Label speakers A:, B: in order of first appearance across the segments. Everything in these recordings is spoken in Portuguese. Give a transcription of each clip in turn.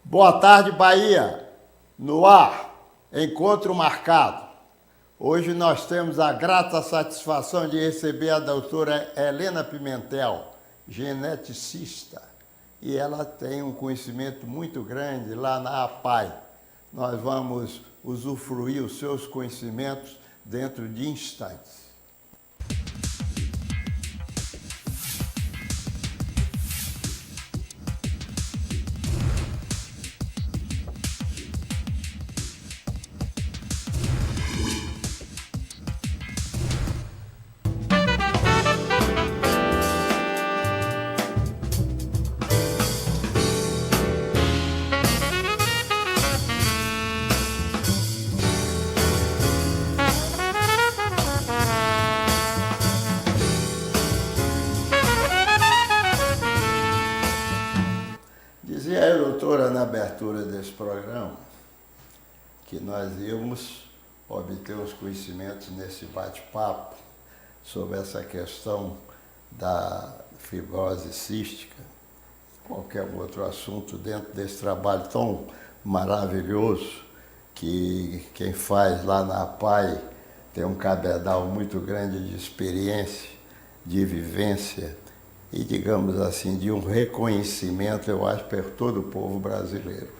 A: Boa tarde, Bahia. No ar, encontro marcado. Hoje nós temos a grata satisfação de receber a doutora Helena Pimentel, geneticista, e ela tem um conhecimento muito grande lá na APAI. Nós vamos usufruir os seus conhecimentos dentro de instantes. Dizia a doutora na abertura desse programa que nós íamos obter os conhecimentos nesse bate-papo sobre essa questão da fibrose cística, qualquer outro assunto dentro desse trabalho tão maravilhoso que quem faz lá na APAI tem um cabedal muito grande de experiência, de vivência e, digamos assim, de um reconhecimento, eu acho, por todo o povo brasileiro.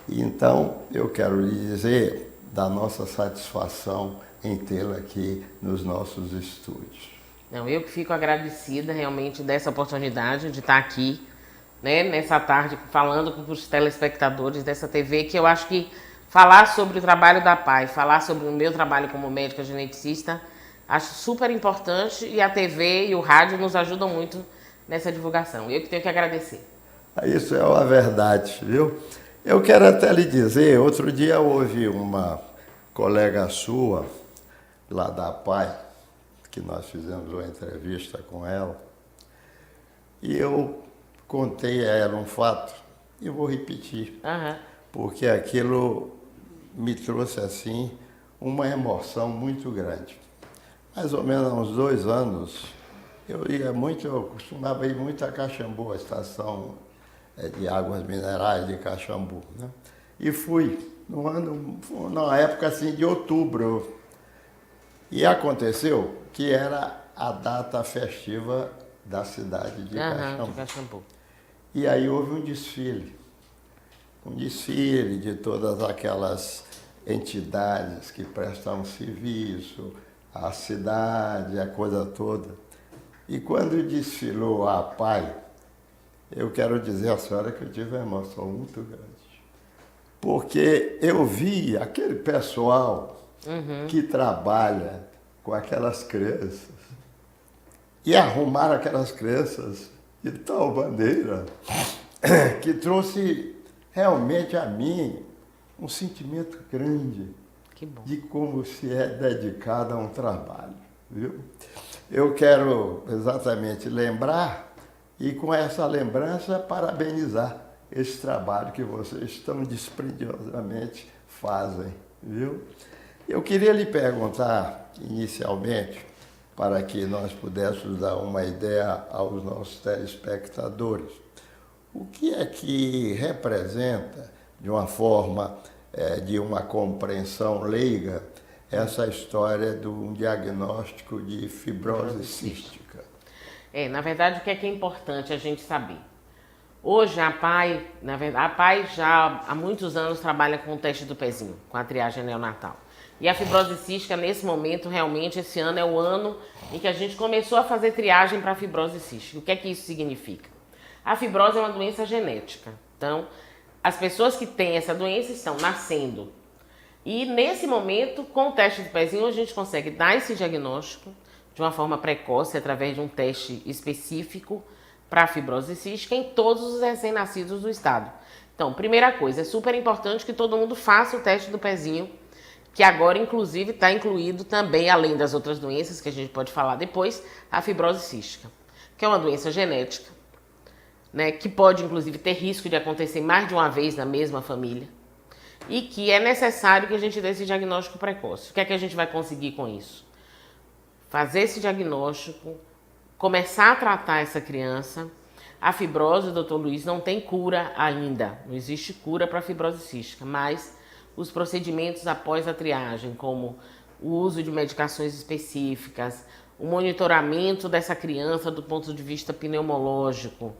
A: E, então, eu quero lhe dizer da nossa satisfação em tê-la aqui nos nossos estúdios.
B: Não, eu que fico agradecida realmente dessa oportunidade de estar aqui, né, nessa tarde falando com os telespectadores dessa TV, que eu acho que falar sobre o trabalho da APAI, falar sobre o meu trabalho como médica geneticista, acho super importante, e a TV e o rádio nos ajudam muito nessa divulgação. Eu que tenho que agradecer.
A: Isso é uma verdade, viu? Eu quero até lhe dizer, outro dia houve uma colega sua, lá da APAI, que nós fizemos uma entrevista com ela, e eu contei a ela um fato, e vou repetir, porque aquilo me trouxe, assim, uma emoção muito grande. Mais ou menos há uns 2 anos, eu costumava ir muito a Caxambu, a estação de águas minerais de Caxambu, né? E fui numa época assim de outubro. E aconteceu que era a data festiva da cidade de Caxambu. E aí houve um desfile de todas aquelas entidades que prestam serviço, a cidade, a coisa toda. E quando desfilou a APAI, eu quero dizer à senhora que eu tive uma emoção muito grande. Porque eu vi aquele pessoal que trabalha com aquelas crianças e arrumar aquelas crianças de tal maneira que trouxe realmente a mim um sentimento grande de como se é dedicado a um trabalho, viu? Eu quero exatamente lembrar e, com essa lembrança, parabenizar esse trabalho que vocês tão despretensiosamente fazem, viu? Eu queria lhe perguntar, inicialmente, para que nós pudéssemos dar uma ideia aos nossos telespectadores, o que é que representa, de uma forma, de uma compreensão leiga, essa história de um diagnóstico de fibrose cística?
B: Na verdade, o que é importante a gente saber? Hoje a APAI, a APAI já há muitos anos trabalha com o teste do pezinho, com a triagem neonatal. E a fibrose cística, nesse momento, realmente, esse ano é o ano em que a gente começou a fazer triagem para a fibrose cística. O que é que isso significa? A fibrose é uma doença genética. Então, as pessoas que têm essa doença estão nascendo. E nesse momento, com o teste do pezinho, a gente consegue dar esse diagnóstico de uma forma precoce, através de um teste específico para a fibrose cística em todos os recém-nascidos do estado. Então, primeira coisa, é super importante que todo mundo faça o teste do pezinho, que agora, inclusive, está incluído também, além das outras doenças que a gente pode falar depois, a fibrose cística, que é uma doença genética, né, que pode, inclusive, ter risco de acontecer mais de uma vez na mesma família, e que é necessário que a gente dê esse diagnóstico precoce. O que é que a gente vai conseguir com isso? Fazer esse diagnóstico, começar a tratar essa criança, A fibrose, doutor Luiz, não tem cura ainda. Não existe cura para a fibrose cística, mas os procedimentos após a triagem, como o uso de medicações específicas, o monitoramento dessa criança do ponto de vista pneumológico,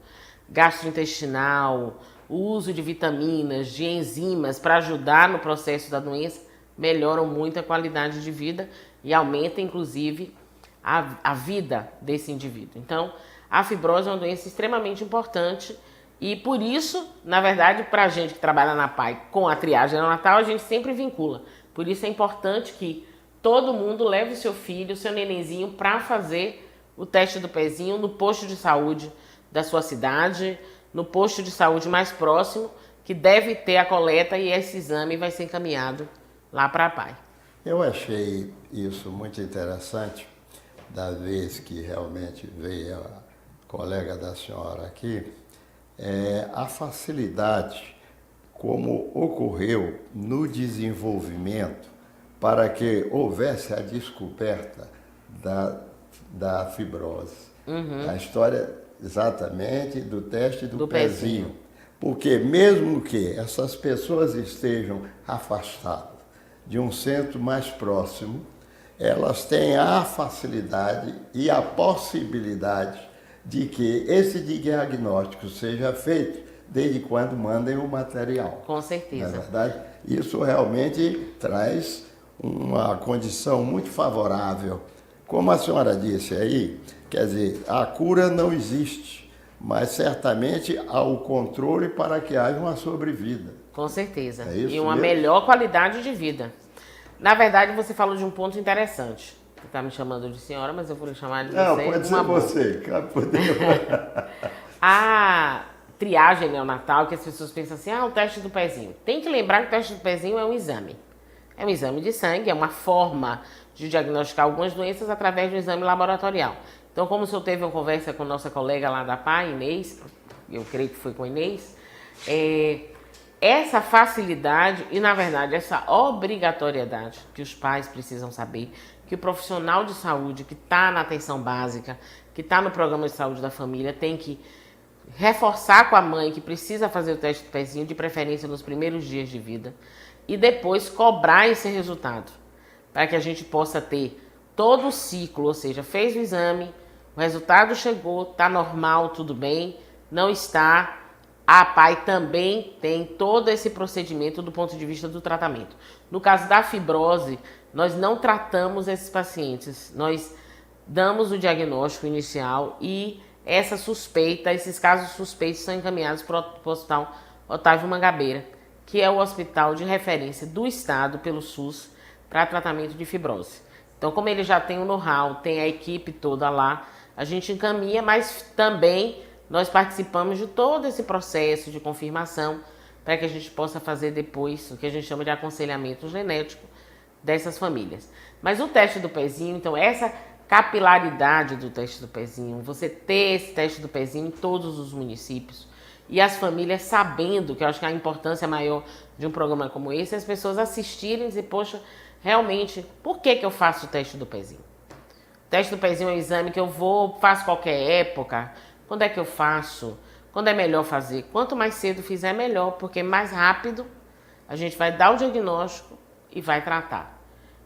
B: gastrointestinal, o uso de vitaminas, de enzimas para ajudar no processo da doença, melhoram muito a qualidade de vida e aumenta, inclusive, a vida desse indivíduo. Então, a fibrose é uma doença extremamente importante e, por isso, na verdade, para a gente que trabalha na PAI com a triagem neonatal, a gente sempre vincula. Por isso é importante que todo mundo leve o seu filho, o seu nenenzinho, para fazer o teste do pezinho no posto de saúde da sua cidade, no posto de saúde mais próximo, que deve ter a coleta e esse exame vai ser encaminhado lá para a PAI.
A: Eu achei isso muito interessante, da vez que realmente veio a colega da senhora aqui, a facilidade como ocorreu no desenvolvimento para que houvesse a descoberta da fibrose. A história exatamente do teste do pezinho. Porque mesmo que essas pessoas estejam afastadas de um centro mais próximo, elas têm a facilidade e a possibilidade de que esse diagnóstico seja feito desde quando mandem o material.
B: Com certeza.
A: Na verdade, isso realmente traz uma condição muito favorável. Como a senhora disse aí, quer dizer, a cura não existe, mas certamente há o controle para que haja uma sobrevida.
B: Com certeza.
A: É isso
B: e uma
A: mesmo?
B: melhor qualidade de vida. Na verdade, você falou de um ponto interessante. Você está me chamando de senhora, mas eu vou lhe chamar de você.
A: Não, pode ser
B: boa.
A: você.
B: A triagem neonatal, que as pessoas pensam assim, o teste do pezinho. Tem que lembrar que o teste do pezinho é um exame. É um exame de sangue, é uma forma de diagnosticar algumas doenças através do exame laboratorial. Então, como o senhor teve uma conversa com nossa colega lá da PAI, Inês, eu creio que foi com a Inês, essa facilidade e, na verdade, essa obrigatoriedade que os pais precisam saber, que o profissional de saúde que está na atenção básica, que está no programa de saúde da família, tem que reforçar com a mãe que precisa fazer o teste do pezinho, de preferência nos primeiros dias de vida, e depois cobrar esse resultado, para que a gente possa ter todo o ciclo, ou seja, fez o exame, o resultado chegou, está normal, tudo bem, não está. A PAI também tem todo esse procedimento do ponto de vista do tratamento. No caso da fibrose, nós não tratamos esses pacientes, nós damos o diagnóstico inicial e essa suspeita, esses casos suspeitos são encaminhados para o Hospital Otávio Mangabeira, que é o hospital de referência do estado pelo SUS para tratamento de fibrose. Então, como ele já tem o know-how, tem a equipe toda lá, a gente encaminha, mas também nós participamos de todo esse processo de confirmação para que a gente possa fazer depois o que a gente chama de aconselhamento genético dessas famílias. Mas o teste do pezinho, então, essa capilaridade do teste do pezinho, você ter esse teste do pezinho em todos os municípios e as famílias sabendo, que eu acho que a importância maior de um programa como esse, é as pessoas assistirem e dizer, poxa, realmente, por que eu faço o teste do pezinho? O teste do pezinho é um exame que eu faço qualquer época. Quando é que eu faço? Quando é melhor fazer? Quanto mais cedo fizer, melhor, porque mais rápido a gente vai dar o diagnóstico e vai tratar.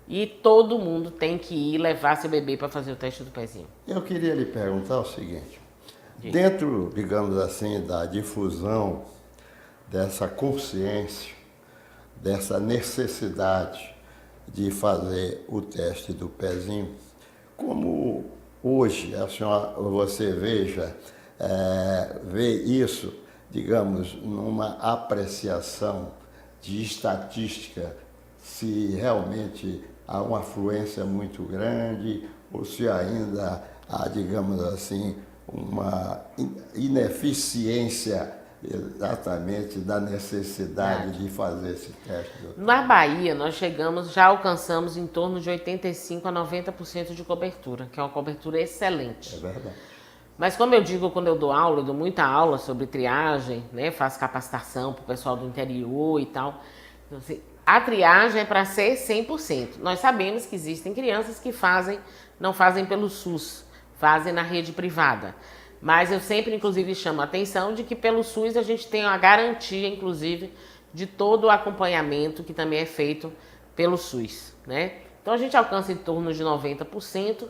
B: E todo mundo tem que ir levar seu bebê para fazer o teste do pezinho.
A: Eu queria lhe perguntar o seguinte. Dentro, digamos assim, da difusão dessa consciência, dessa necessidade de fazer o teste do pezinho, como hoje a senhora, você vê isso, digamos, numa apreciação de estatística, se realmente há uma afluência muito grande ou se ainda há, digamos assim, uma ineficiência exatamente da necessidade de fazer esse teste.
B: Na Bahia, nós já alcançamos em torno de 85% a 90% de cobertura, que é uma cobertura excelente.
A: É verdade.
B: Mas como eu digo, quando eu dou aula, eu dou muita aula sobre triagem, né? Faço capacitação para o pessoal do interior e tal. Então, assim, a triagem é para ser 100%. Nós sabemos que existem crianças que não fazem pelo SUS, fazem na rede privada. Mas eu sempre, inclusive, chamo a atenção de que pelo SUS a gente tem a garantia, inclusive, de todo o acompanhamento que também é feito pelo SUS, né? Então a gente alcança em torno de 90%,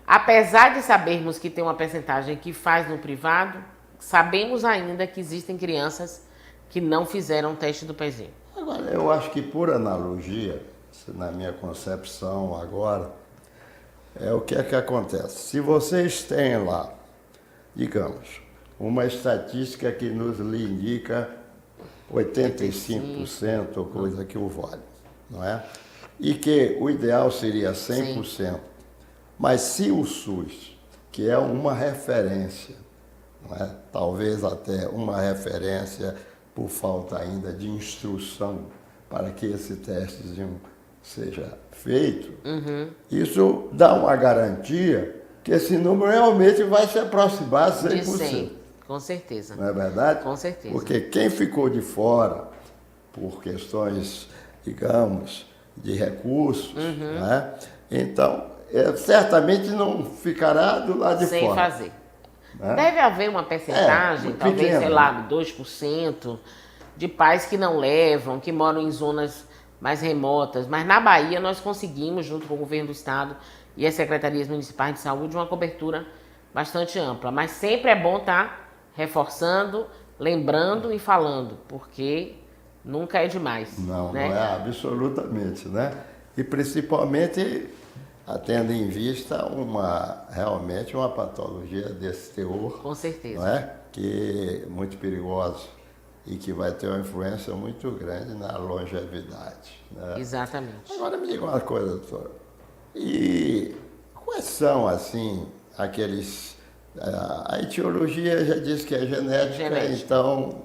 B: apesar de sabermos que tem uma percentagem que faz no privado, sabemos ainda que existem crianças que não fizeram o teste do pezinho.
A: Agora, eu acho que por analogia, na minha concepção agora, é o que é que acontece. Se vocês têm lá, digamos, uma estatística que nos lhe indica 85% ou coisa que o vale, não é? E que o ideal seria 100%. Sim. Mas se o SUS, que é uma referência, não é? Talvez até uma referência por falta ainda de instrução para que esse testezinho seja feito, isso dá uma garantia que esse número realmente vai se aproximar de 100%.
B: De 100, com certeza.
A: Não é verdade?
B: Com certeza.
A: Porque quem ficou de fora, por questões, digamos, de recursos, né? Então, certamente não ficará do lado de
B: sem
A: fora.
B: Sem fazer. Né? Deve haver uma percentagem, talvez, pequeno, sei lá, 2%, de pais que não levam, que moram em zonas mais remotas. Mas na Bahia nós conseguimos, junto com o governo do estado e as secretarias municipais de saúde, uma cobertura bastante ampla. Mas sempre é bom estar reforçando, lembrando e falando, porque nunca é demais.
A: Não,
B: né?
A: Não é absolutamente, né? E principalmente tendo em vista realmente uma patologia desse teor.
B: Com certeza.
A: Não é? Que é muito perigosa e que vai ter uma influência muito grande na longevidade. Né?
B: Exatamente.
A: Agora me diga uma coisa, doutora. E quais são, assim, aqueles... A etiologia já diz que é genética, então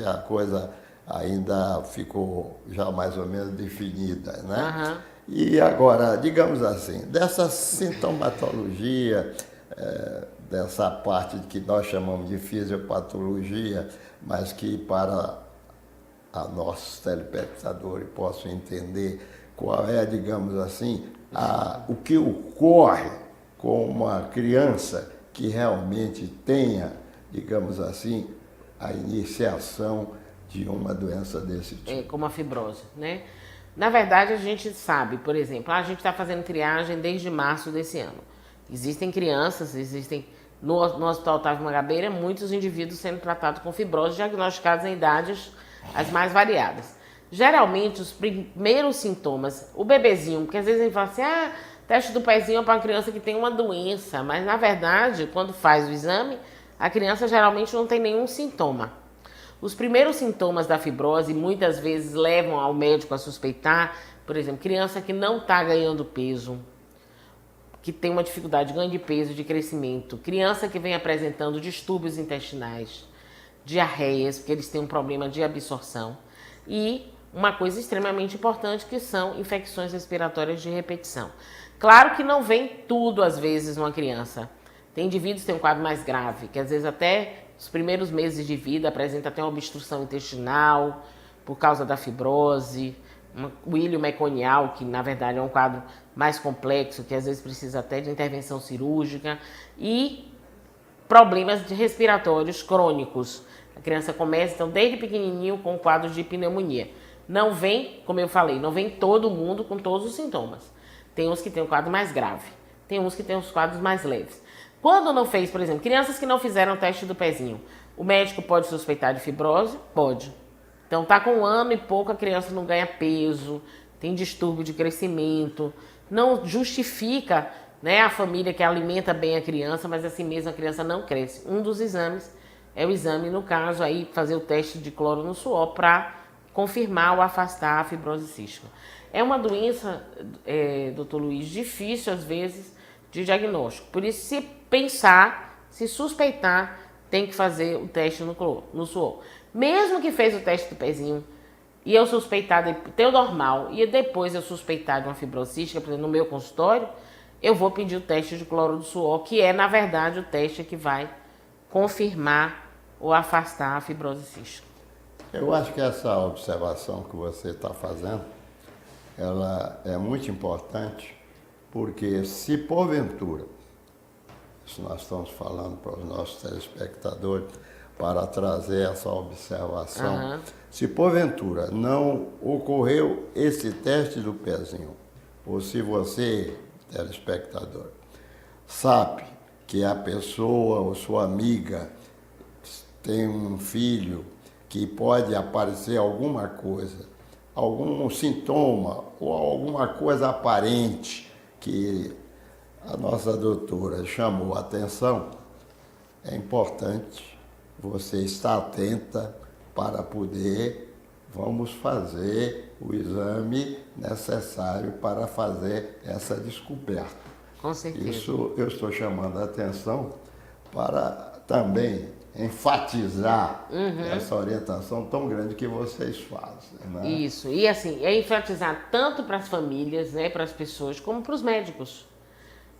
A: a coisa ainda ficou já mais ou menos definida, né? E agora, digamos assim, dessa sintomatologia, dessa parte que nós chamamos de fisiopatologia, mas que para a nossos telespectadores possam entender qual é, digamos assim, o que ocorre com uma criança que realmente tenha, digamos assim, a iniciação de uma doença desse tipo.
B: Como a fibrose, né? Na verdade, a gente sabe, por exemplo, a gente está fazendo triagem desde março desse ano. Existem crianças, no Hospital Otávio Mangabeira, muitos indivíduos sendo tratados com fibrose, diagnosticados em idades as mais variadas. Geralmente, os primeiros sintomas, o bebezinho, porque às vezes a gente fala assim, teste do pezinho é para uma criança que tem uma doença, mas na verdade, quando faz o exame, a criança geralmente não tem nenhum sintoma. Os primeiros sintomas da fibrose muitas vezes levam ao médico a suspeitar, por exemplo, criança que não está ganhando peso, que tem uma dificuldade de ganho de peso, de crescimento, criança que vem apresentando distúrbios intestinais, diarreias, porque eles têm um problema de absorção, e uma coisa extremamente importante que são infecções respiratórias de repetição. Claro que não vem tudo às vezes numa criança. Tem indivíduos que têm um quadro mais grave, que às vezes até os primeiros meses de vida apresenta até uma obstrução intestinal por causa da fibrose, o ilho meconial, que na verdade é um quadro mais complexo, que às vezes precisa até de intervenção cirúrgica, e problemas respiratórios crônicos. A criança começa, então, desde pequenininho com quadros de pneumonia. Não vem, como eu falei, não vem todo mundo com todos os sintomas. Tem uns que tem um quadro mais grave, tem uns que tem os quadros mais leves. Quando não fez, por exemplo, crianças que não fizeram o teste do pezinho, o médico pode suspeitar de fibrose? Pode. Então tá com 1 ano e pouco, a criança não ganha peso, tem distúrbio de crescimento, não justifica, né, a família que alimenta bem a criança, mas assim mesmo a criança não cresce. Um dos exames é o exame, no caso, aí fazer o teste de cloro no suor para confirmar ou afastar a fibrose cística. É uma doença, doutor Luiz, difícil às vezes de diagnóstico. Por isso, se pensar, se suspeitar, tem que fazer o teste no suor. Mesmo que fez o teste do pezinho e eu suspeitar, ter o normal, e depois eu suspeitar de uma fibrose cística, por exemplo, no meu consultório, eu vou pedir o teste de cloro do suor, que é, na verdade, o teste que vai confirmar ou afastar a fibrose cística.
A: Eu acho que essa observação que você está fazendo, ela é muito importante, porque se porventura isso nós estamos falando para os nossos telespectadores, para trazer essa observação.
B: Aham.
A: Se porventura não ocorreu esse teste do pezinho, ou se você, telespectador, sabe que a pessoa ou sua amiga tem um filho que pode aparecer alguma coisa, algum sintoma ou alguma coisa aparente que a nossa doutora chamou a atenção, é importante você estar atenta para poder, vamos fazer o exame necessário para fazer essa descoberta.
B: Com certeza.
A: Isso eu estou chamando a atenção para também enfatizar essa orientação tão grande que vocês fazem. Né?
B: Isso, e assim, é enfatizar tanto para as famílias, né, para as pessoas, como para os médicos.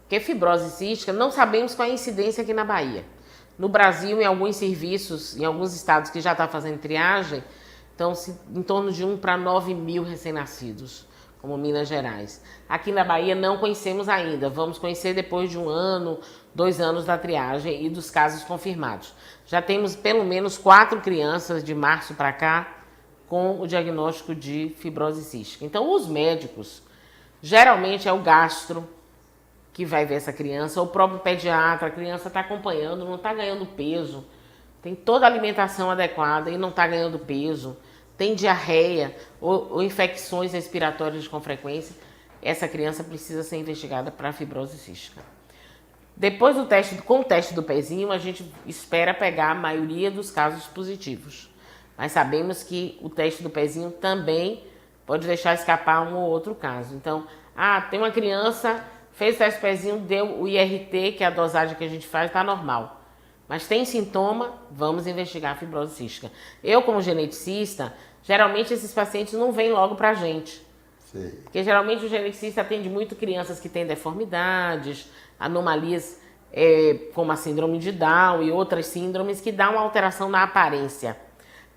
B: Porque fibrose cística, não sabemos qual é a incidência aqui na Bahia. No Brasil, em alguns serviços, em alguns estados que já está fazendo triagem, então em torno de 1 para 9 mil recém-nascidos, como Minas Gerais. Aqui na Bahia não conhecemos ainda, vamos conhecer depois de 1 ano, 2 anos da triagem e dos casos confirmados. Já temos pelo menos 4 crianças de março para cá com o diagnóstico de fibrose cística. Então os médicos, geralmente é o gastro que vai ver essa criança, ou o próprio pediatra, a criança está acompanhando, não está ganhando peso, tem toda a alimentação adequada e não está ganhando peso, tem diarreia ou infecções respiratórias com frequência, essa criança precisa ser investigada para fibrose cística. Depois do teste, com o teste do pezinho, a gente espera pegar a maioria dos casos positivos. Mas sabemos que o teste do pezinho também pode deixar escapar um ou outro caso. Então, tem uma criança, fez o teste do pezinho, deu o IRT, que é a dosagem que a gente faz, está normal. Mas tem sintoma, vamos investigar a fibrose cística. Eu, como geneticista, geralmente esses pacientes não vêm logo para a gente.
A: Sim.
B: Porque geralmente o geneticista atende muito crianças que têm deformidades, anomalias como a síndrome de Down e outras síndromes que dão uma alteração na aparência.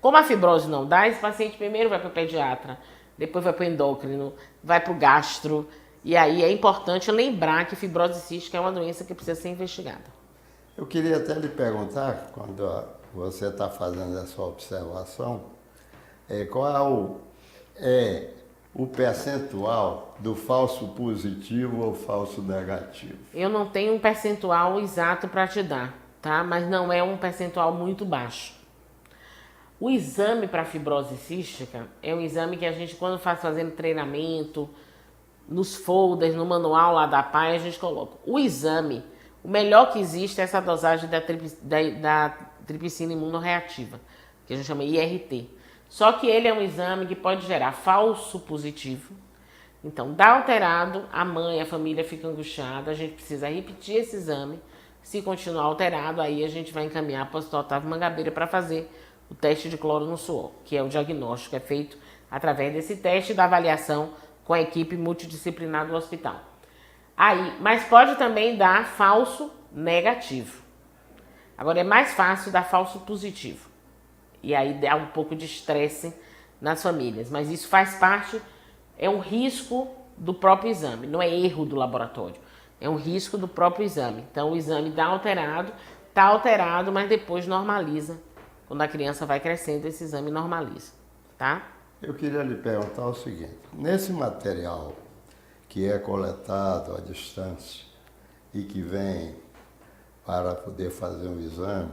B: Como a fibrose não dá, esse paciente primeiro vai para o pediatra, depois vai para o endócrino, vai para o gastro. E aí é importante lembrar que fibrose cística é uma doença que precisa ser investigada.
A: Eu queria até lhe perguntar, quando você está fazendo essa observação, qual é o percentual do falso positivo ou falso negativo?
B: Eu não tenho um percentual exato para te dar, tá? Mas não é um percentual muito baixo. O exame para fibrose cística é um exame que a gente, quando fazendo treinamento, nos folders, no manual lá da PAI, a gente coloca. O exame, o melhor que existe é essa dosagem da tripsina imunorreativa, que a gente chama IRT. Só que ele é um exame que pode gerar falso positivo. Então, dá alterado, a mãe, a família fica angustiada, a gente precisa repetir esse exame. Se continuar alterado, aí a gente vai encaminhar para o Hospital Otávio Mangabeira para fazer o teste de cloro no suor, que é o diagnóstico, é feito através desse teste da avaliação com a equipe multidisciplinar do hospital. Mas pode também dar falso negativo. Agora é mais fácil dar falso positivo. E aí dá um pouco de estresse nas famílias. Mas isso faz parte, é um risco do próprio exame, não é erro do laboratório. É um risco do próprio exame. Então o exame dá alterado, está alterado, mas depois normaliza. Quando a criança vai crescendo, esse exame normaliza, tá?
A: Eu queria lhe perguntar o seguinte, nesse material que é coletado à distância e que vem para poder fazer um exame,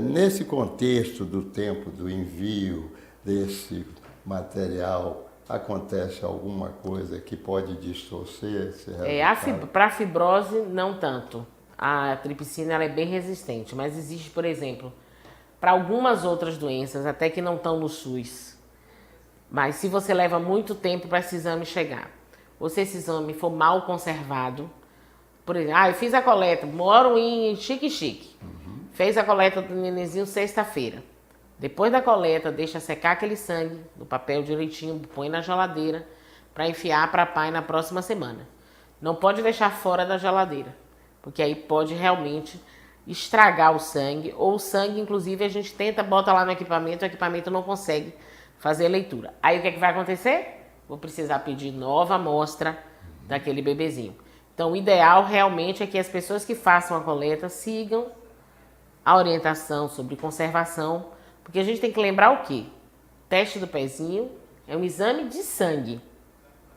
A: nesse contexto do tempo do envio desse material, acontece alguma coisa que pode distorcer esse resultado?
B: Para a fibrose, não tanto. A tripsina ela é bem resistente, mas existe, por exemplo, para algumas outras doenças, até que não estão no SUS. Mas se você leva muito tempo para esse exame chegar, ou se esse exame for mal conservado, por exemplo, eu fiz a coleta, moro em Xique-Xique, fez a coleta do nenenzinho sexta-feira. Depois da coleta, deixa secar aquele sangue no papel direitinho, põe na geladeira para enfiar para a PAI na próxima semana. Não pode deixar fora da geladeira, porque aí pode realmente estragar o sangue, ou o sangue, inclusive, a gente tenta, bota lá no equipamento, o equipamento não consegue fazer a leitura. Aí o que vai acontecer? Vou precisar pedir nova amostra daquele bebezinho. Então, o ideal realmente é que as pessoas que façam a coleta sigam a orientação sobre conservação, porque a gente tem que lembrar o quê? Teste do pezinho é um exame de sangue.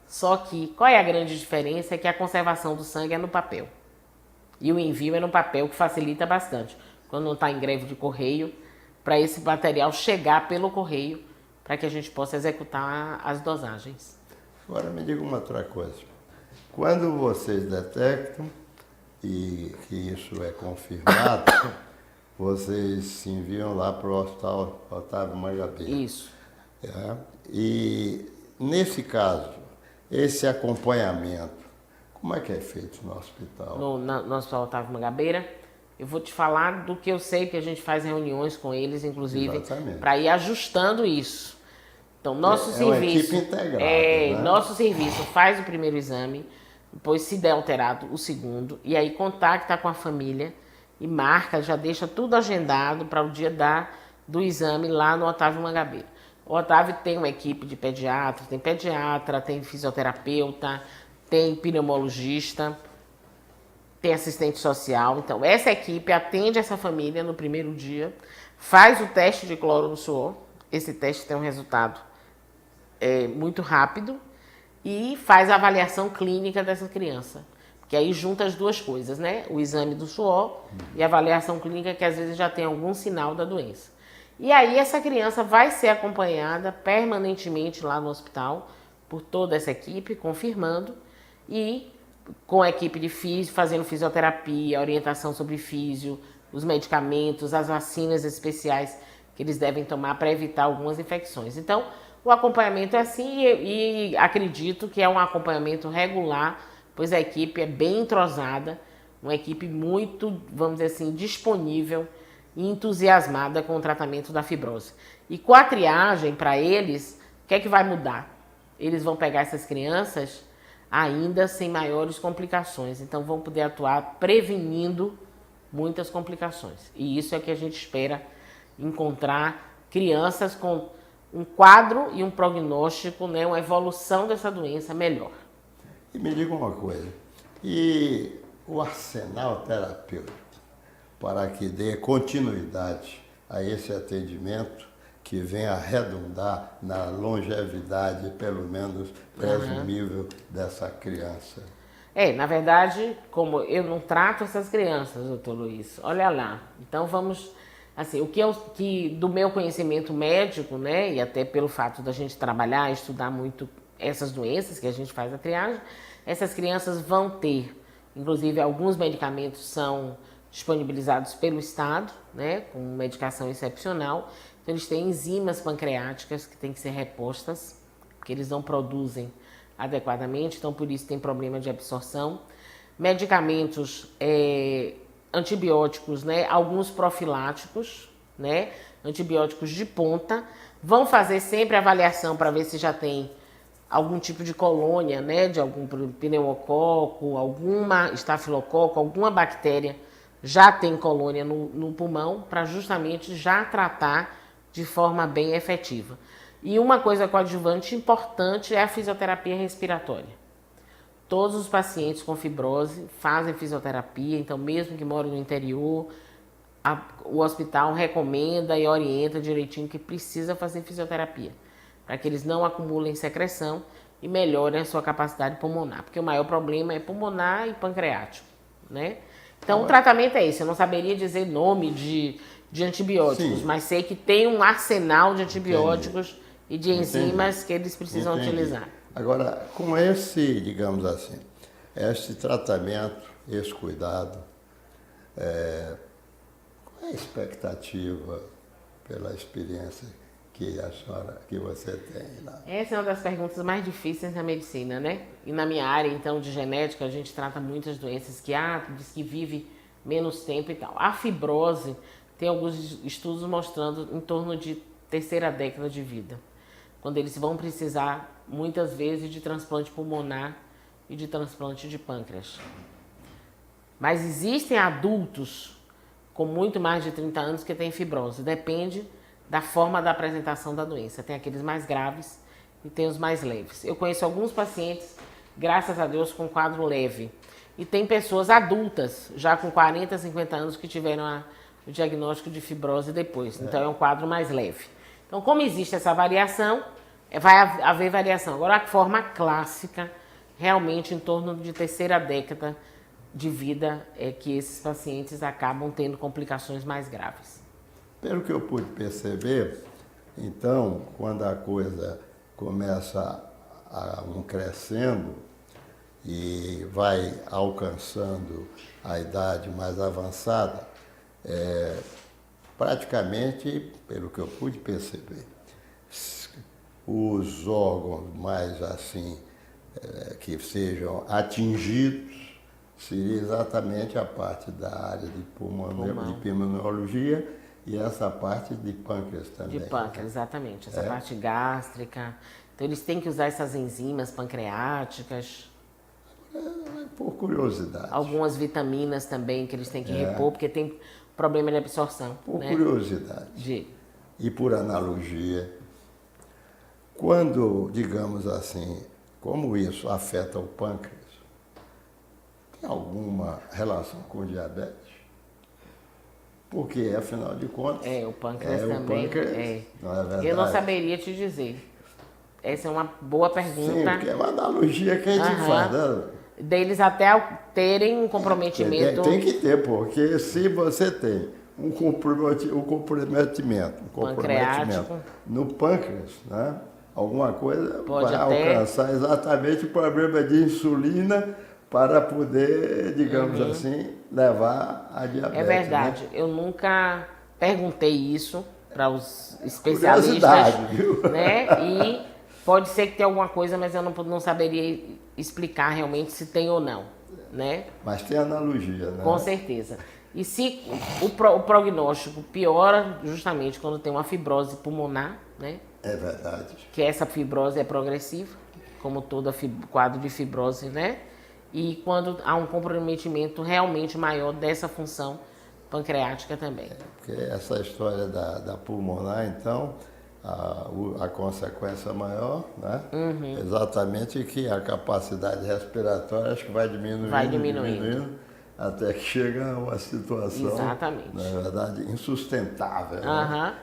B: Só que, qual é a grande diferença? É que a conservação do sangue é no papel. E o envio é no papel, que facilita bastante. Quando não está em greve de correio, para esse material chegar pelo correio, para que a gente possa executar as dosagens.
A: Agora me diga uma outra coisa. Quando vocês detectam e que isso é confirmado, vocês se enviam lá para o Hospital Otávio Mangabeira.
B: Isso.
A: É, e nesse caso, esse acompanhamento, como é que é feito no hospital?
B: No Hospital Otávio Mangabeira, eu vou te falar do que eu sei, que a gente faz reuniões com eles, inclusive, para ir ajustando isso. Então, nosso serviço,
A: uma equipe integrada, né?
B: Nosso serviço faz o primeiro exame, depois, se der alterado, o segundo, e aí contacta com a família e marca, já deixa tudo agendado para o dia do exame lá no Otávio Mangabeira. O Otávio tem uma equipe de pediatra, tem fisioterapeuta, tem pneumologista, tem assistente social. Então, essa equipe atende essa família no primeiro dia, faz o teste de cloro no suor. Esse teste tem um resultado muito rápido e faz a avaliação clínica dessa criança. Que aí junta as duas coisas, né? O exame do suor e a avaliação clínica, que às vezes já tem algum sinal da doença. E aí essa criança vai ser acompanhada permanentemente lá no hospital por toda essa equipe, confirmando, e com a equipe de físio, fazendo fisioterapia, orientação sobre físio, os medicamentos, as vacinas especiais que eles devem tomar para evitar algumas infecções. Então, o acompanhamento é assim e acredito que é um acompanhamento regular, pois a equipe é bem entrosada, uma equipe muito, vamos dizer assim, disponível e entusiasmada com o tratamento da fibrose. E com a triagem, para eles, o que é que vai mudar? Eles vão pegar essas crianças ainda sem maiores complicações, então vão poder atuar prevenindo muitas complicações. E isso é que a gente espera encontrar crianças com um quadro e um prognóstico, né, uma evolução dessa doença melhor.
A: E me diga uma coisa, e o arsenal terapêutico para que dê continuidade a esse atendimento que vem a redundar na longevidade, pelo menos presumível, dessa criança?
B: Na verdade, como eu não trato essas crianças, doutor Luiz, olha lá, então vamos, assim, que do meu conhecimento médico, né, e até pelo fato da gente trabalhar, estudar muito essas doenças que a gente faz a triagem, essas crianças vão ter, inclusive alguns medicamentos são disponibilizados pelo Estado, né, com medicação excepcional. Então eles têm enzimas pancreáticas que têm que ser repostas, porque eles não produzem adequadamente, então por isso tem problema de absorção. Medicamentos antibióticos, né, alguns profiláticos, né, antibióticos de ponta. Vão fazer sempre avaliação para ver se já tem algum tipo de colônia, né, de algum pneumococo, alguma estafilococo, alguma bactéria já tem colônia no pulmão, para justamente já tratar de forma bem efetiva. E uma coisa coadjuvante importante é a fisioterapia respiratória. Todos os pacientes com fibrose fazem fisioterapia, então mesmo que morem no interior, o hospital recomenda e orienta direitinho que precisa fazer fisioterapia, para que eles não acumulem secreção e melhorem a sua capacidade pulmonar, porque o maior problema é pulmonar e pancreático, né? Então o tratamento é esse, eu não saberia dizer nome de antibióticos, sim, mas sei que tem um arsenal de antibióticos e de enzimas que eles precisam utilizar.
A: Agora, com esse, digamos assim, esse tratamento, esse cuidado, qual é a expectativa pela experiência que você tem lá?
B: Essa é uma das perguntas mais difíceis na medicina, né? E na minha área, então, de genética, a gente trata muitas doenças que diz que vive menos tempo e tal. A fibrose tem alguns estudos mostrando em torno de terceira década de vida, quando eles vão precisar, muitas vezes, de transplante pulmonar e de transplante de pâncreas. Mas existem adultos com muito mais de 30 anos que têm fibrose. Depende da forma da apresentação da doença. Tem aqueles mais graves e tem os mais leves. Eu conheço alguns pacientes, graças a Deus, com quadro leve. E tem pessoas adultas, já com 40, 50 anos, que tiveram o diagnóstico de fibrose depois. Então é um quadro mais leve. Então, como existe essa variação, vai haver variação. Agora, a forma clássica, realmente em torno de terceira década de vida, é que esses pacientes acabam tendo complicações mais graves.
A: Pelo que eu pude perceber, então, quando a coisa começa a crescendo e vai alcançando a idade mais avançada, praticamente, pelo que eu pude perceber, os órgãos mais assim, que sejam atingidos, seria exatamente a parte da área de pulmonologia e essa parte de pâncreas também.
B: De pâncreas, exatamente. Essa parte gástrica. Então, eles têm que usar essas enzimas pancreáticas.
A: Por curiosidade.
B: Algumas vitaminas também que eles têm que repor, porque tem problema de absorção.
A: Por curiosidade. E por analogia, quando, digamos assim, como isso afeta o pâncreas, tem alguma relação com o diabetes? Porque, afinal de contas...
B: o pâncreas também.
A: Não é verdade?
B: Eu não saberia te dizer. Essa é uma boa pergunta.
A: Sim, porque é uma analogia que a gente faz, né?
B: Deles até terem um comprometimento...
A: Tem que ter, porque se você tem um comprometimento no pâncreas, né? Alguma coisa vai alcançar exatamente o problema de insulina para poder, digamos assim, levar a diabetes. É
B: verdade.
A: Né?
B: Eu nunca perguntei isso para os especialistas.
A: Viu?
B: Né? E pode ser que tenha alguma coisa, mas eu não saberia explicar realmente se tem ou não. Né?
A: Mas tem analogia, né?
B: Com certeza. E se o prognóstico piora justamente quando tem uma fibrose pulmonar, né?
A: É verdade.
B: Que essa fibrose é progressiva, como todo quadro de fibrose, né? E quando há um comprometimento realmente maior dessa função pancreática também.
A: Porque essa história da pulmonar, então, a consequência maior, né? Exatamente que a capacidade respiratória acho que vai diminuindo até que chega a uma situação, na verdade, insustentável. Né?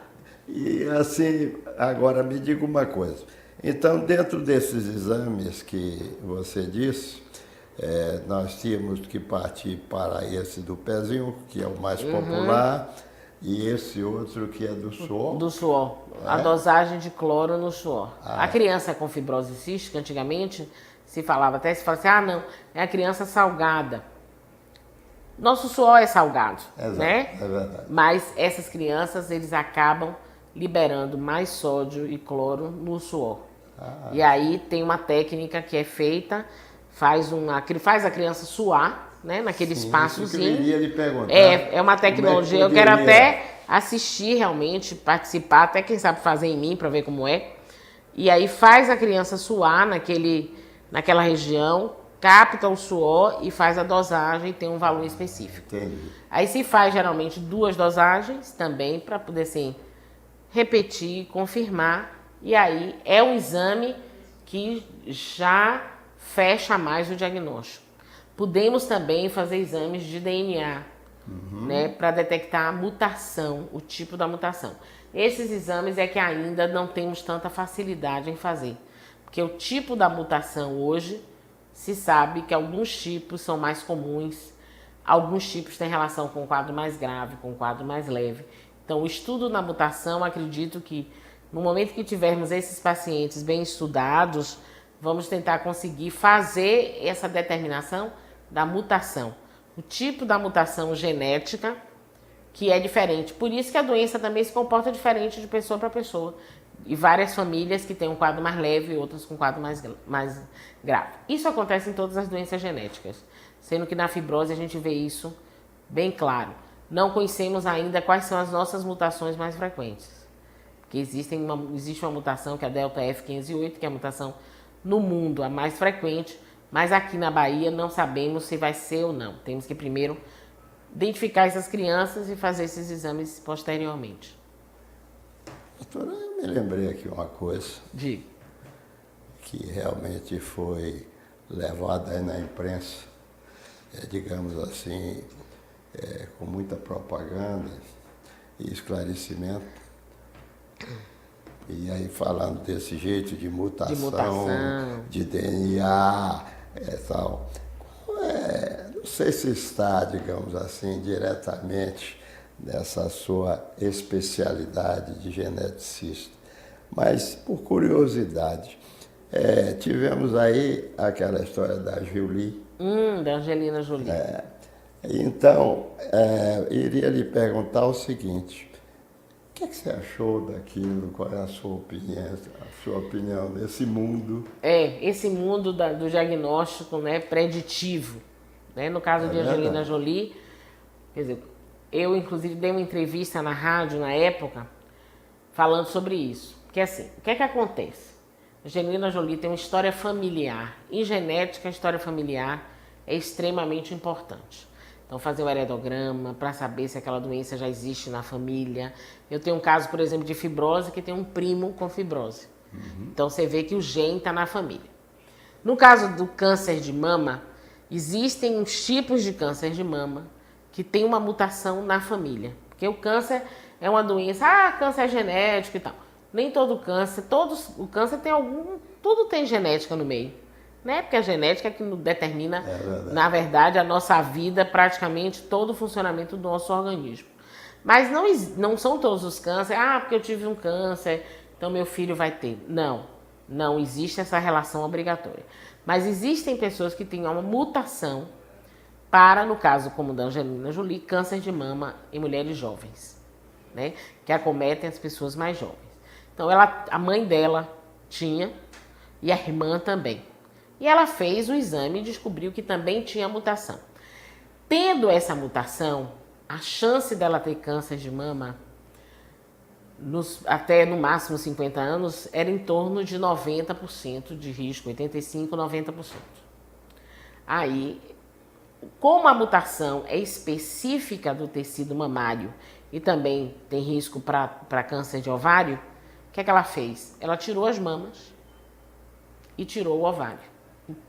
A: E assim, agora me diga uma coisa. Então, dentro desses exames que você disse, nós tínhamos que partir para esse do pezinho, que é o mais popular, e esse outro que é do suor.
B: Do suor. A dosagem de cloro no suor. A criança com fibrose cística, antigamente, se falava assim, não, é a criança salgada. Nosso suor é salgado, né?
A: É verdade.
B: Mas essas crianças, eles acabam liberando mais sódio e cloro no suor. E aí tem uma técnica que é feita, faz a criança suar, né, naquele espaçozinho.
A: Isso que eu iria lhe perguntar.
B: É uma tecnologia, eu quero até assistir realmente, participar, até quem sabe fazer em mim para ver como é. E aí faz a criança suar naquela região, capta o suor e faz a dosagem, tem um valor específico.
A: Entendi.
B: Aí se faz geralmente 2 dosagens também para poder assim, repetir, confirmar, e aí é um exame que já fecha mais o diagnóstico. Podemos também fazer exames de DNA, né, para detectar a mutação, o tipo da mutação. Esses exames é que ainda não temos tanta facilidade em fazer, porque o tipo da mutação hoje se sabe que alguns tipos são mais comuns, alguns tipos têm relação com o quadro mais grave, com o quadro mais leve. Então, o estudo na mutação, acredito que no momento que tivermos esses pacientes bem estudados, vamos tentar conseguir fazer essa determinação da mutação. O tipo da mutação genética, que é diferente. Por isso que a doença também se comporta diferente de pessoa para pessoa. E várias famílias que têm um quadro mais leve e outras com um quadro mais grave. Isso acontece em todas as doenças genéticas. Sendo que na fibrose a gente vê isso bem claro. Não conhecemos ainda quais são as nossas mutações mais frequentes. Porque existe uma mutação que é a Delta F508, que é a mutação no mundo a mais frequente, mas aqui na Bahia não sabemos se vai ser ou não. Temos que primeiro identificar essas crianças e fazer esses exames posteriormente.
A: Doutora, eu me lembrei aqui uma coisa.
B: Diga.
A: Que realmente foi levada aí na imprensa. digamos assim, com muita propaganda e esclarecimento. E aí falando desse jeito de mutação, de DNA e tal. Não sei se está, digamos assim, diretamente nessa sua especialidade de geneticista, mas por curiosidade, tivemos aí aquela história da Jolie.
B: Da Angelina Jolie.
A: Então, iria lhe perguntar o seguinte: o que você achou daquilo? Qual é a sua opinião nesse mundo?
B: Esse mundo do diagnóstico, né, preditivo. Né? No caso de Angelina Jolie, quer dizer, eu inclusive dei uma entrevista na rádio na época falando sobre isso. Porque assim, o que é que acontece? Angelina Jolie tem uma história familiar. Em genética, a história familiar é extremamente importante. Então, fazer o heredograma para saber se aquela doença já existe na família. Eu tenho um caso, por exemplo, de fibrose, que tem um primo com fibrose. Então, você vê que o gene está na família. No caso do câncer de mama, existem uns tipos de câncer de mama que tem uma mutação na família. Porque o câncer é uma doença, câncer é genético e tal. Nem todo câncer, o câncer tem tudo tem genética no meio. Né? Porque a genética é que determina, na verdade, a nossa vida, praticamente todo o funcionamento do nosso organismo. Mas não são todos os cânceres, porque eu tive um câncer, então meu filho vai ter. Não existe essa relação obrigatória. Mas existem pessoas que têm uma mutação para, no caso como da Angelina Jolie, câncer de mama em mulheres jovens, né? Que acometem as pessoas mais jovens. Então a mãe dela tinha e a irmã também. E ela fez o exame e descobriu que também tinha mutação. Tendo essa mutação, a chance dela ter câncer de mama, até no máximo 50 anos, era em torno de 90% de risco, 85%, 90%. Aí, como a mutação é específica do tecido mamário e também tem risco para câncer de ovário, o que é que ela fez? Ela tirou as mamas e tirou o ovário.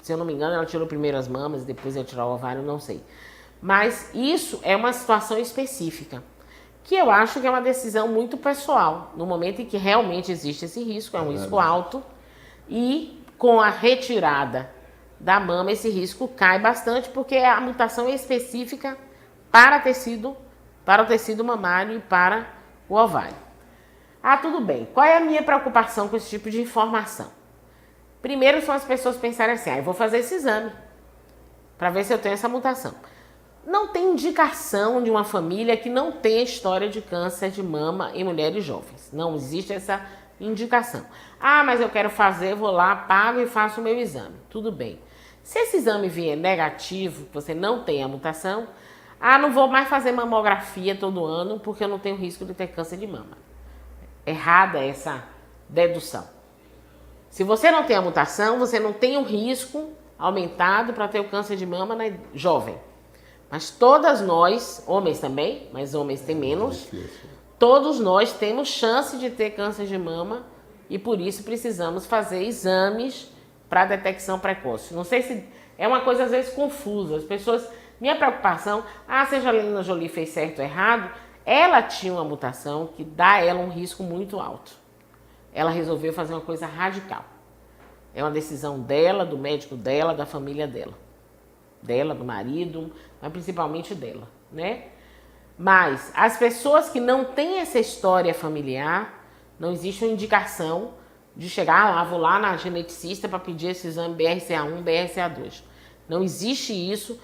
B: Se eu não me engano, ela tirou primeiro as mamas e depois ia tirar o ovário, não sei. Mas isso é uma situação específica, que eu acho que é uma decisão muito pessoal, no momento em que realmente existe esse risco, é um risco alto, e com a retirada da mama, esse risco cai bastante, porque a mutação é específica para o tecido mamário e para o ovário. Tudo bem. Qual é a minha preocupação com esse tipo de informação? Primeiro são as pessoas pensarem assim, eu vou fazer esse exame para ver se eu tenho essa mutação. Não tem indicação de uma família que não tenha história de câncer de mama em mulheres jovens. Não existe essa indicação. Mas eu quero fazer, vou lá, pago e faço o meu exame. Tudo bem. Se esse exame vier negativo, você não tem a mutação, não vou mais fazer mamografia todo ano porque eu não tenho risco de ter câncer de mama. Errada essa dedução. Se você não tem a mutação, você não tem um risco aumentado para ter o câncer de mama jovem. Mas todas nós, homens também, mas homens têm menos, todos nós temos chance de ter câncer de mama e por isso precisamos fazer exames para detecção precoce. Não sei se é uma coisa às vezes confusa. As pessoas, minha preocupação, se a Angelina Jolie fez certo ou errado, ela tinha uma mutação que dá a ela um risco muito alto. Ela resolveu fazer uma coisa radical. É uma decisão dela, do médico dela, da família dela. Dela, do marido, mas principalmente dela, né? Mas as pessoas que não têm essa história familiar, não existe uma indicação de chegar vou lá na geneticista para pedir esse exame BRCA1, BRCA2. Não existe isso.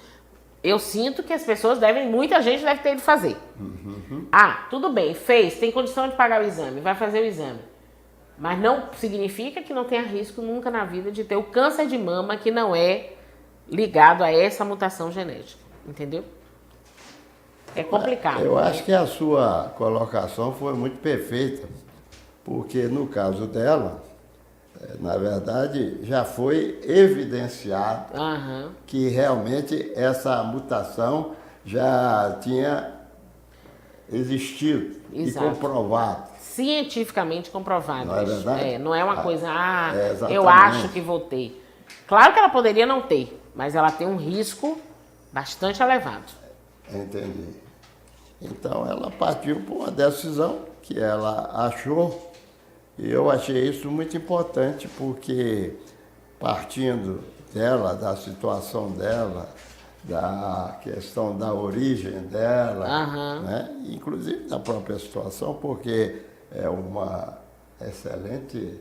B: Eu sinto que as pessoas muita gente deve ter ido fazer. Tudo bem, fez, tem condição de pagar o exame, vai fazer o exame. Mas não significa que não tenha risco nunca na vida de ter o câncer de mama que não é ligado a essa mutação genética, entendeu? É complicado.
A: Eu acho que a sua colocação foi muito perfeita, porque no caso dela, na verdade, já foi evidenciado que realmente essa mutação já tinha existido. Exato. E comprovado.
B: Cientificamente comprovado.
A: Não é verdade?
B: Não é uma coisa, eu acho que vou ter. Claro que ela poderia não ter, mas ela tem um risco Bastante elevado.
A: Entendi. Então ela partiu por uma decisão que ela achou, e eu achei isso muito importante, porque partindo dela, da situação dela, da questão da origem dela, né? Inclusive da própria situação, porque é uma excelente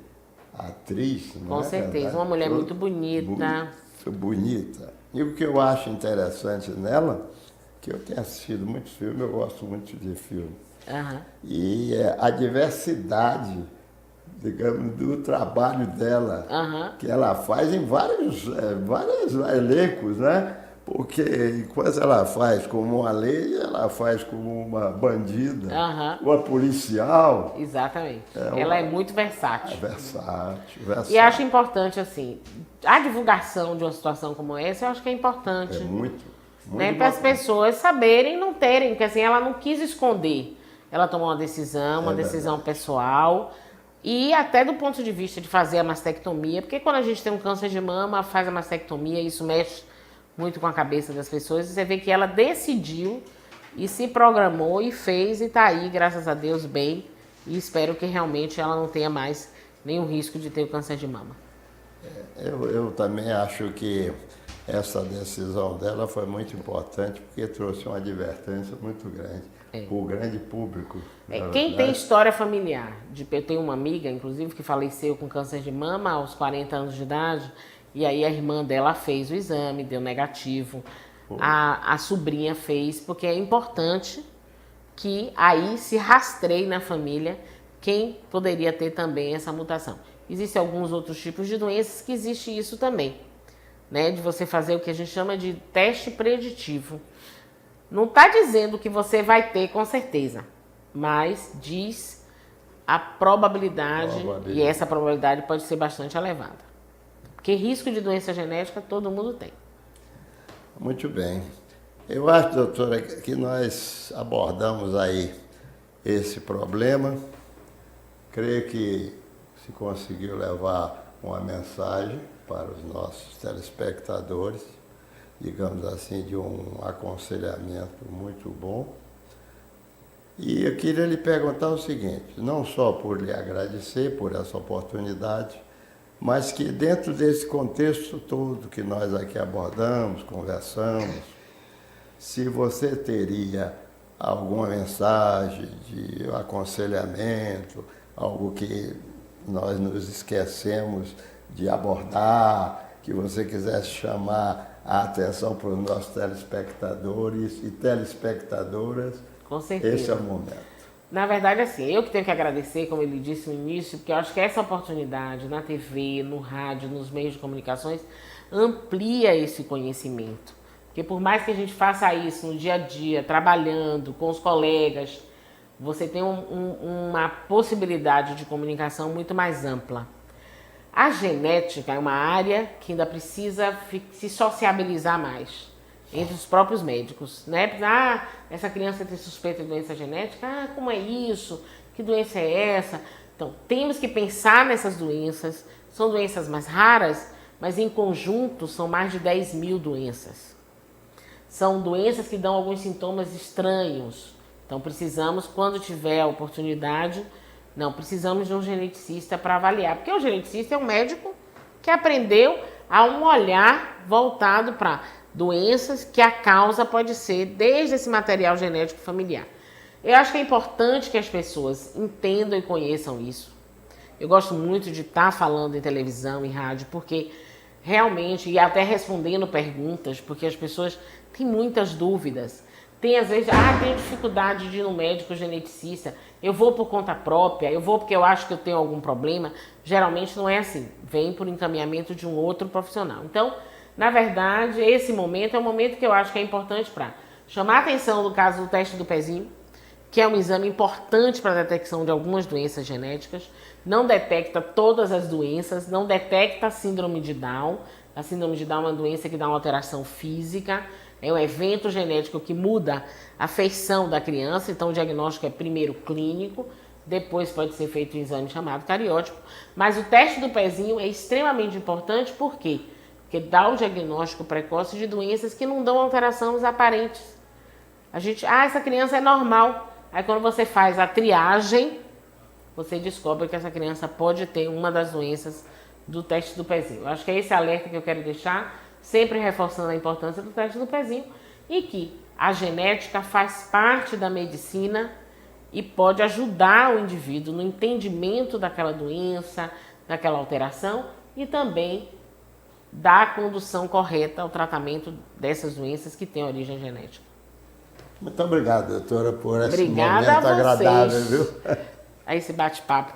A: atriz.
B: Com certeza, uma mulher muito bonita.
A: Muito bonita. E o que eu acho interessante nela, que eu tenho assistido muitos filmes, eu gosto muito de filme, e é a diversidade, digamos, do trabalho dela, que ela faz em vários elencos, né? Porque enquanto ela faz como uma lei, ela faz como uma bandida, uma policial.
B: Exatamente. Ela é muito versátil.
A: Versátil.
B: E acho importante, assim, a divulgação de uma situação como essa, eu acho que é importante.
A: É muito
B: né? Para as pessoas saberem, não terem, porque assim, ela não quis esconder. Ela tomou uma decisão pessoal. E até do ponto de vista de fazer a mastectomia, porque quando a gente tem um câncer de mama, faz a mastectomia, isso mexe muito com a cabeça das pessoas, e você vê que ela decidiu e se programou e fez, e tá aí, graças a Deus, bem, e espero que realmente ela não tenha mais nenhum risco de ter o câncer de mama.
A: Eu também acho que essa decisão dela foi muito importante, porque trouxe uma advertência muito grande para o grande público.
B: Quem tem história familiar, eu tenho uma amiga, inclusive, que faleceu com câncer de mama aos 40 anos de idade, e aí a irmã dela fez o exame, deu negativo. A sobrinha fez, porque é importante que aí se rastreie na família quem poderia ter também essa mutação. Existem alguns outros tipos de doenças que existe isso também, né? De você fazer o que a gente chama de teste preditivo. Não está dizendo que você vai ter com certeza, mas diz a probabilidade, e essa probabilidade pode ser bastante elevada. Porque risco de doença genética todo mundo tem.
A: Muito bem. Eu acho, doutora, que nós abordamos aí esse problema. Creio que se conseguiu levar uma mensagem para os nossos telespectadores, digamos assim, de um aconselhamento muito bom. E eu queria lhe perguntar o seguinte, não só por lhe agradecer por essa oportunidade, mas que dentro desse contexto todo que nós aqui abordamos, conversamos, se você teria alguma mensagem de aconselhamento, algo que nós nos esquecemos de abordar, que você quisesse chamar a atenção para os nossos telespectadores e telespectadoras,
B: com certeza.
A: Esse é o momento.
B: Na verdade, assim, eu que tenho que agradecer, como ele disse no início, porque eu acho que essa oportunidade na TV, no rádio, nos meios de comunicações, amplia esse conhecimento. Porque por mais que a gente faça isso no dia a dia, trabalhando com os colegas, você tem uma possibilidade de comunicação muito mais ampla. A genética é uma área que ainda precisa se sociabilizar mais entre os próprios médicos, né? Essa criança tem suspeita de doença genética, como é isso? Que doença é essa? Então, temos que pensar nessas doenças. São doenças mais raras, mas em conjunto são mais de 10 mil doenças. São doenças que dão alguns sintomas estranhos. Então, precisamos, quando tiver a oportunidade, precisamos de um geneticista para avaliar. Porque o geneticista é um médico que aprendeu a um olhar voltado para doenças que a causa pode ser desde esse material genético familiar. Eu acho que é importante que as pessoas entendam e conheçam isso. Eu gosto muito de estar falando em televisão, em rádio, porque realmente, e até respondendo perguntas, porque as pessoas têm muitas dúvidas. Tem às vezes, tenho dificuldade de ir no médico geneticista, eu vou por conta própria, eu vou porque eu acho que eu tenho algum problema. Geralmente não é assim, vem por encaminhamento de um outro profissional. Então, na verdade, esse momento é um momento que eu acho que é importante para chamar a atenção do caso do teste do pezinho, que é um exame importante para a detecção de algumas doenças genéticas. Não detecta todas as doenças, não detecta a síndrome de Down. A síndrome de Down é uma doença que dá uma alteração física, é um evento genético que muda a feição da criança, então o diagnóstico é primeiro clínico, depois pode ser feito um exame chamado cariótipo. Mas o teste do pezinho é extremamente importante, por quê? Porque porque dá o diagnóstico precoce de doenças que não dão alterações aparentes. Essa criança é normal. Aí quando você faz a triagem, você descobre que essa criança pode ter uma das doenças do teste do pezinho. Eu acho que é esse alerta que eu quero deixar, sempre reforçando a importância do teste do pezinho e que a genética faz parte da medicina e pode ajudar o indivíduo no entendimento daquela doença, daquela alteração e também da condução correta ao tratamento dessas doenças que têm origem genética.
A: Muito obrigado, doutora, por esse
B: Obrigada
A: momento agradável, viu?
B: A esse bate-papo.